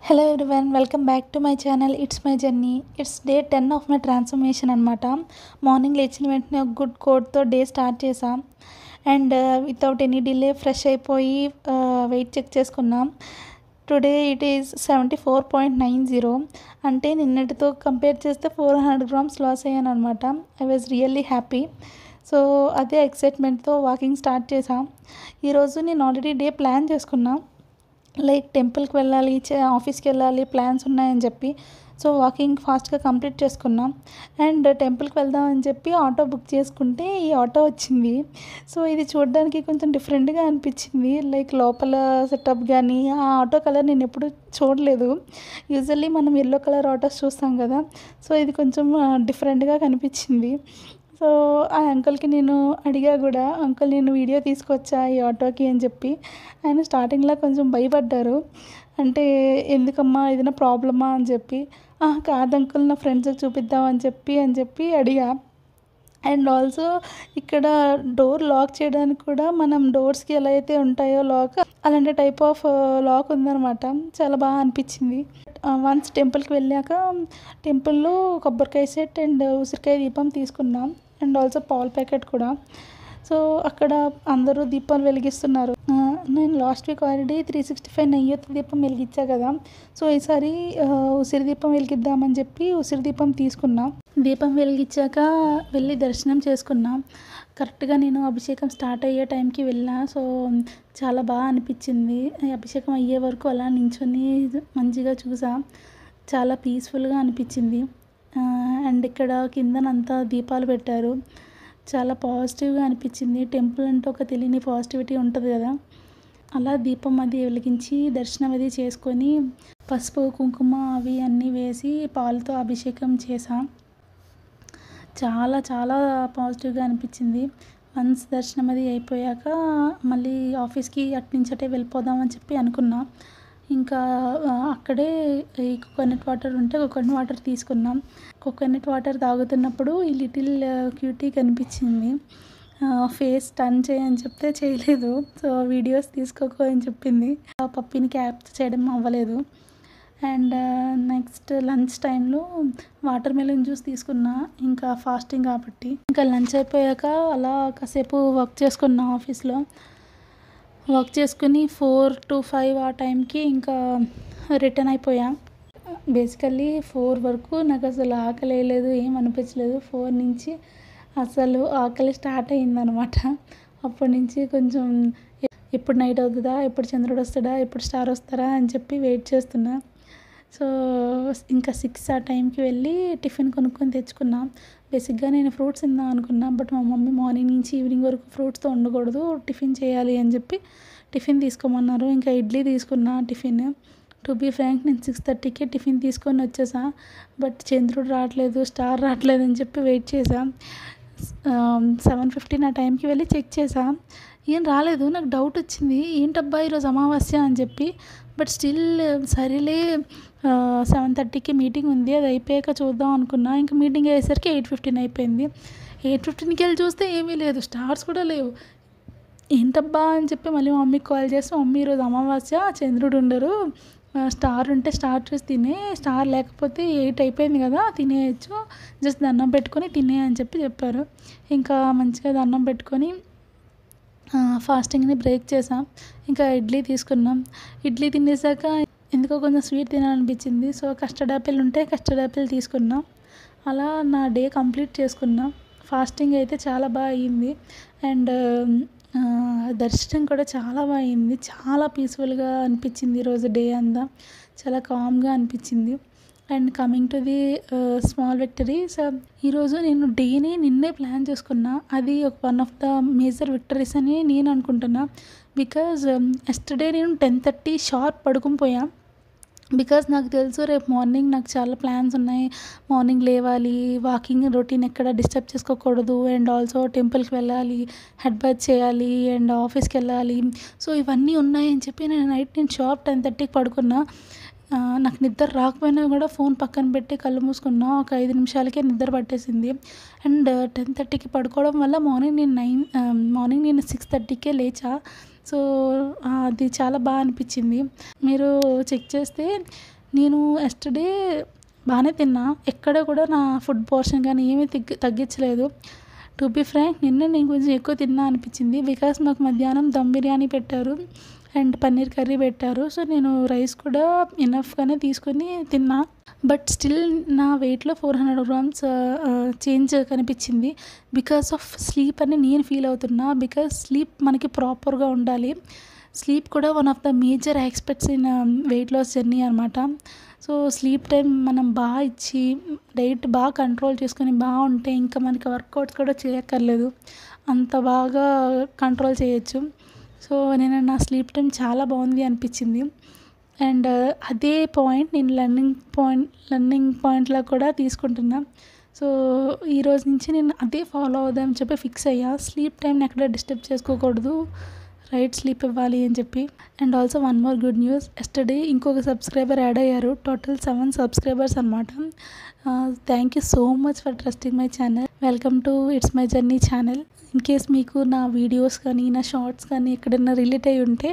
Hello everyone, welcome back to my channel. It's my journey. It's day 10 of my transformation అనమాట. Morning లేచిన వెంటనే ఒక good కోడ్తో day start చేసాం and without any delay fresh అయిపోయి weight check చేసుకున్నాం. Today it is 74.90 అంటే నిన్నటితో కంపేర్ చేస్తే 400 grams లాస్ అయ్యాను అనమాట. I was really happy. So అదే ఎక్సైట్మెంట్తో వాకింగ్ స్టార్ట్ చేసాం. ఈరోజు నేను ఆల్రెడీ డే ప్లాన్ చేసుకున్నా, లైక్ టెంపుల్కి వెళ్ళాలి, ఆఫీస్కి వెళ్ళాలి, ప్లాన్స్ ఉన్నాయని చెప్పి. సో వాకింగ్ ఫాస్ట్గా కంప్లీట్ చేసుకున్నాం అండ్ టెంపుల్కి వెళ్దామని చెప్పి ఆటో బుక్ చేసుకుంటే ఈ ఆటో వచ్చింది. సో ఇది చూడడానికి కొంచెం డిఫరెంట్గా అనిపించింది, లైక్ లోపల సెటప్ కానీ ఆ ఆటో కలర్ నేను ఎప్పుడు చూడలేదు. యూజువల్లీ మనం ఎల్లో కలర్ ఆటోస్ చూస్తాం కదా, సో ఇది కొంచెం డిఫరెంట్గా కనిపించింది. సో ఆ అంకుల్కి నేను అడిగా కూడా, అంకుల్ నేను వీడియో తీసుకొచ్చా ఈ ఆటోకి అని చెప్పి. ఆయన స్టార్టింగ్లో కొంచెం భయపడ్డారు, అంటే ఎందుకమ్మా ఏదైనా ప్రాబ్లమా అని చెప్పి. కాదు అంకుల్ నా ఫ్రెండ్స్కి చూపిద్దాం అని చెప్పి అడిగా. అండ్ ఆల్సో ఇక్కడ డోర్ లాక్ చేయడానికి కూడా మనం డోర్స్కి ఎలా అయితే ఉంటాయో లాక్, అలాంటి టైప్ ఆఫ్ లాక్ ఉందన్నమాట. చాలా బాగా అనిపించింది. వన్స్ టెంపుల్కి వెళ్ళాక టెంపుల్లో కొబ్బరికాయ సెట్ అండ్ ఉసిరికాయ దీపం తీసుకున్నాం అండ్ ఆల్సో పాల ప్యాకెట్ కూడా. సో అక్కడ అందరూ దీపాలు వెలిగిస్తున్నారు. నేను లాస్ట్ వీక్ ఆల్రెడీ 365 నెయ్యొత్తి దీపం వెలిగించా కదా, సో ఈసారి ఉసిరి దీపం వెలిగిద్దామని చెప్పి ఉసిరి దీపం తీసుకున్నాం. దీపం వెలిగించాక వెళ్ళి దర్శనం చేసుకున్నాం. కరెక్ట్గా నేను అభిషేకం స్టార్ట్ అయ్యే టైంకి వెళ్ళా. సో చాలా బాగా అనిపించింది. అభిషేకం అయ్యే వరకు అలా నించొని మంచిగా చూసా, చాలా పీస్ఫుల్గా అనిపించింది. అండ్ ఇక్కడ కిందనంతా దీపాలు పెట్టారు, చాలా పాజిటివ్గా అనిపించింది. టెంపుల్ అంటే ఒక తెలియని పాజిటివిటీ ఉంటుంది కదా, అలా దీపం అది వెలిగించి దర్శనం అది చేసుకొని పసుపు కుంకుమ అవి అన్నీ వేసి పాలతో అభిషేకం చేసాం. చాలా చాలా పాజిటివ్గా అనిపించింది. వన్స్ దర్శనం అది అయిపోయాక మళ్ళీ ఆఫీస్కి అట్నుంచటే వెళ్ళిపోదామని చెప్పి అనుకున్నా. ఇంకా అక్కడే ఈ కోకోనట్ వాటర్ ఉంటే కోకోనట్ వాటర్ తీసుకున్నాం. కోకోనట్ వాటర్ తాగుతున్నప్పుడు ఈ లిటిల్ క్యూటీ కనిపించింది. ఫేస్ టర్న్ చేయని చెప్తే చేయలేదు, సో వీడియోస్ తీసుకోకు అని చెప్పింది. ఆ పప్పిని క్యాప్చర్ చేయడం అవ్వలేదు. అండ్ నెక్స్ట్ లంచ్ టైంలో వాటర్ మెలన్ జ్యూస్ తీసుకున్నా, ఇంకా ఫాస్టింగ్ కాబట్టి. ఇంకా లంచ్ అయిపోయాక అలా కాసేపు వర్క్ చేసుకున్నా ఆఫీస్లో. వర్క్ చేసుకుని 4 to 5 ఆ టైంకి ఇంకా రిటర్న్ అయిపోయా. బేసికల్లీ 4 వరకు నాకు అసలు ఆకలి వేయలేదు, ఏం అనిపించలేదు. 4 నుంచి అసలు ఆకలి స్టార్ట్ అయిందనమాట. అప్పటి నుంచి కొంచెం ఎప్పుడు నైట్ అవుతుందా, ఎప్పుడు చంద్రుడు వస్తాడా, ఎప్పుడు స్టార్ వస్తారా అని చెప్పి వెయిట్ చేస్తున్నా. సో ఇంకా 6 ఆ టైంకి వెళ్ళి టిఫిన్ కొనుక్కొని తెచ్చుకున్నా. బేసిక్గా నేను ఫ్రూట్స్ తిందాం అనుకున్నా, బట్ మా మమ్మీ మార్నింగ్ నుంచి ఈవినింగ్ వరకు ఫ్రూట్స్తో ఉండకూడదు, టిఫిన్ చేయాలి అని చెప్పి టిఫిన్ తీసుకోమన్నారు. ఇంకా ఇడ్లీ తీసుకున్నా టిఫిన్. టు బీ ఫ్రాంక్ నేను 6:30కే టిఫిన్ తీసుకొని వచ్చేసా, బట్ చంద్రుడు రావట్లేదు, స్టార్ రావట్లేదు అని చెప్పి వెయిట్ చేసా. 7:15 ఆ టైంకి వెళ్ళి చెక్ చేసా, ఏం రాలేదు. నాకు డౌట్ వచ్చింది, ఏంటబ్బా ఈరోజు అమావాస్య అని చెప్పి. బట్ స్టిల్ సరేలే 7:30కి మీటింగ్ ఉంది, అది అయిపోయాక చూద్దాం అనుకున్నా. ఇంకా మీటింగ్ అయ్యేసరికి 8:15 అయిపోయింది. 8:15కి వెళ్ళి చూస్తే ఏమీ లేదు, స్టార్స్ కూడా లేవు. ఏంటబ్బా అని చెప్పి మళ్ళీ మమ్మీకి కాల్ చేస్తే, మమ్మీ ఈరోజు అమావాస్య, చంద్రుడు ఉండరు, స్టార్ ఉంటే స్టార్ చూసి తినే, స్టార్ లేకపోతే 8 అయిపోయింది కదా తినేయచ్చు, జస్ట్ దండం పెట్టుకొని తినే అని చెప్పారు. ఇంకా మంచిగా దండం పెట్టుకొని ఫాస్టింగ్ని బ్రేక్ చేసాం. ఇంకా ఇడ్లీ తీసుకున్నాం. ఇడ్లీ తినేసాక ఎందుకో కొంచెం స్వీట్ తినాలనిపించింది. సో కస్టర్డ్ యాపిల్ ఉంటే కస్టర్డ్ యాపిల్ తీసుకున్నాం. అలా నా డే కంప్లీట్ చేసుకున్నాం. ఫాస్టింగ్ అయితే చాలా బాగా అయ్యింది అండ్ దర్శనం కూడా చాలా బాగా అయింది. చాలా పీస్ఫుల్గా అనిపించింది ఈరోజు డే అంతా, చాలా కామ్గా అనిపించింది. And coming to the small victories, ఈరోజు నేను డేని నిన్నే ప్లాన్ చేసుకున్నా. అది one of the major victories అని నేను అనుకుంటున్నా. బికాజ్ ఎస్టర్డే నేను 10:30 షార్ప్ పడుకుని పోయా. బికాజ్ నాకు తెలుసు రేపు మార్నింగ్ నాకు చాలా ప్లాన్స్ ఉన్నాయి. మార్నింగ్ లేవాలి, వాకింగ్ రొటీన్ ఎక్కడ డిస్టర్బ్ చేసుకోకూడదు, అండ్ ఆల్సో టెంపుల్కి వెళ్ళాలి, హెడ్ బాత్ చేయాలి, అండ్ ఆఫీస్కి వెళ్ళాలి. సో ఇవన్నీ ఉన్నాయని చెప్పి నేను షార్ప్ 10:30కి పడుకున్నా. నాకు నిద్ర రాకపోయినా కూడా ఫోన్ పక్కన పెట్టి కళ్ళు మూసుకున్నా. ఒక 5 నిమిషాలకే నిద్ర పట్టేసింది. అండ్ 10:30కి పడుకోవడం వల్ల మార్నింగ్ నేను 6:30కే లేచా. సో అది చాలా బాగా అనిపించింది. మీరు చెక్ చేస్తే నేను యెస్టర్‌డే బాగానే తిన్నా. ఎక్కడ కూడా నా ఫుడ్ పోర్షన్ కానీ ఏమీ తగ్గించలేదు. టు బీ ఫ్రాంక్ నిన్న నేను కొంచెం ఎక్కువ తిన్నా అనిపించింది. బికాస్ మాకు మధ్యాహ్నం దమ్ బిర్యానీ పెట్టారు అండ్ పన్నీర్ కర్రీ పెట్టారు. సో నేను రైస్ కూడా ఎనఫ్గానే తీసుకొని తిన్నా. బట్ స్టిల్ నా వెయిట్లో 400 గ్రామ్స్ చేంజ్ కనిపించింది. బికాస్ ఆఫ్ స్లీప్ అని నేను ఫీల్ అవుతున్నా. బికాస్ స్లీప్ మనకి ప్రాపర్గా ఉండాలి. స్లీప్ కూడా one of the major aspects in weight loss journey అనమాట. సో స్లీప్ టైం మనం బాగా ఇచ్చి డైట్ బాగా కంట్రోల్ చేసుకొని బాగుంటే ఇంకా మనకి వర్కౌట్స్ కూడా చేయక్కర్లేదు, అంత బాగా కంట్రోల్ చేయొచ్చు. సో నేను నా స్లీప్ టైం చాలా బాగుంది అనిపించింది. అండ్ అదే పాయింట్ నేను లర్నింగ్ పాయింట్లో కూడా తీసుకుంటున్నా. సో ఈరోజు నుంచి నేను అదే ఫాలో అవుదామని చెప్పి ఫిక్స్ అయ్యా. స్లీప్ టైంని ఎక్కడ డిస్టర్బ్ చేసుకోకూడదు, రైట్ స్లీప్ ఇవ్వాలి అని చెప్పి. And also one more good news, yesterday ఇంకొక సబ్స్క్రైబర్ యాడ్ అయ్యారు. టోటల్ 7 సబ్స్క్రైబర్స్ అనమాట. Thank you so much for trusting my channel. Welcome to it's my journey channel. In case మీకు నా వీడియోస్ కానీ నా షార్ట్స్ కానీ ఎక్కడైనా రిలేట్ అయ్యి ఉంటే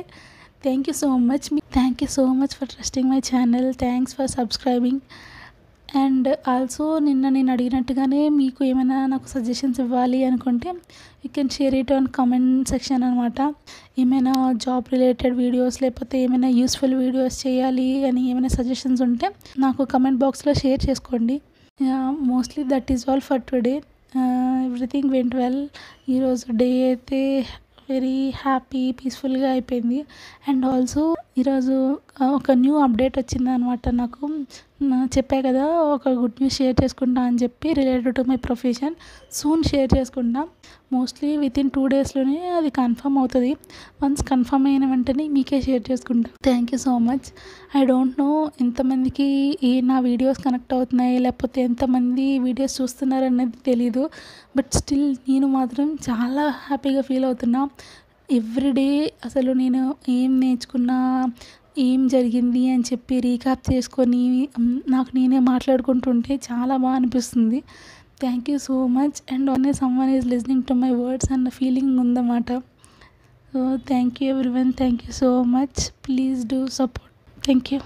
thank you so much for trusting my channel. Thanks for subscribing. And also నిన్న నేను అడిగినట్టుగానే మీకు ఏమైనా నాకు సజెషన్స్ ఇవ్వాలి అనుకుంటే you can share it on comment section అనమాట. ఏమైనా జాబ్ రిలేటెడ్ వీడియోస్ లేకపోతే ఏమైనా యూస్ఫుల్ వీడియోస్ చేయాలి అని ఏమైనా సజెషన్స్ ఉంటే నాకు కమెంట్ బాక్స్లో షేర్ చేసుకోండి. Mostly that is all for today. Everything went well. ఈరోజు డే అయితే వెరీ హ్యాపీ పీస్ఫుల్గా అయిపోయింది. అండ్ ఆల్సో ఈరోజు ఒక న్యూ అప్డేట్ వచ్చింది అనమాట. నాకు చెప్పా కదా ఒక గుడ్ న్యూస్ షేర్ చేసుకుంటా అని చెప్పి related to my profession. Soon share చేసుకుంటా. మోస్ట్లీ వితిన్ 2 డేస్లోనే అది కన్ఫర్మ్ అవుతుంది. వన్స్ కన్ఫర్మ్ అయిన వెంటనే మీకే షేర్ చేసుకుంటా. Thank you so much. I don't know ఎంతమందికి నా వీడియోస్ కనెక్ట్ అవుతున్నాయి లేకపోతే ఎంతమంది వీడియోస్ చూస్తున్నారు అనేది తెలీదు. బట్ స్టిల్ నేను మాత్రం చాలా హ్యాపీగా ఫీల్ అవుతున్నా. ఎవ్రీడే అసలు నేను ఏం నేర్చుకున్నా, ఏం జరిగింది అని చెప్పి రీక్యాప్ చేసుకొని నాకు నేనే మాట్లాడుకుంటుంటే చాలా బాగా అనిపిస్తుంది. Thank you so much. And only someone is listening to my words అన్న ఫీలింగ్ ఉందన్నమాట. So thank you everyone. Thank you so much. Please do support. Thank you.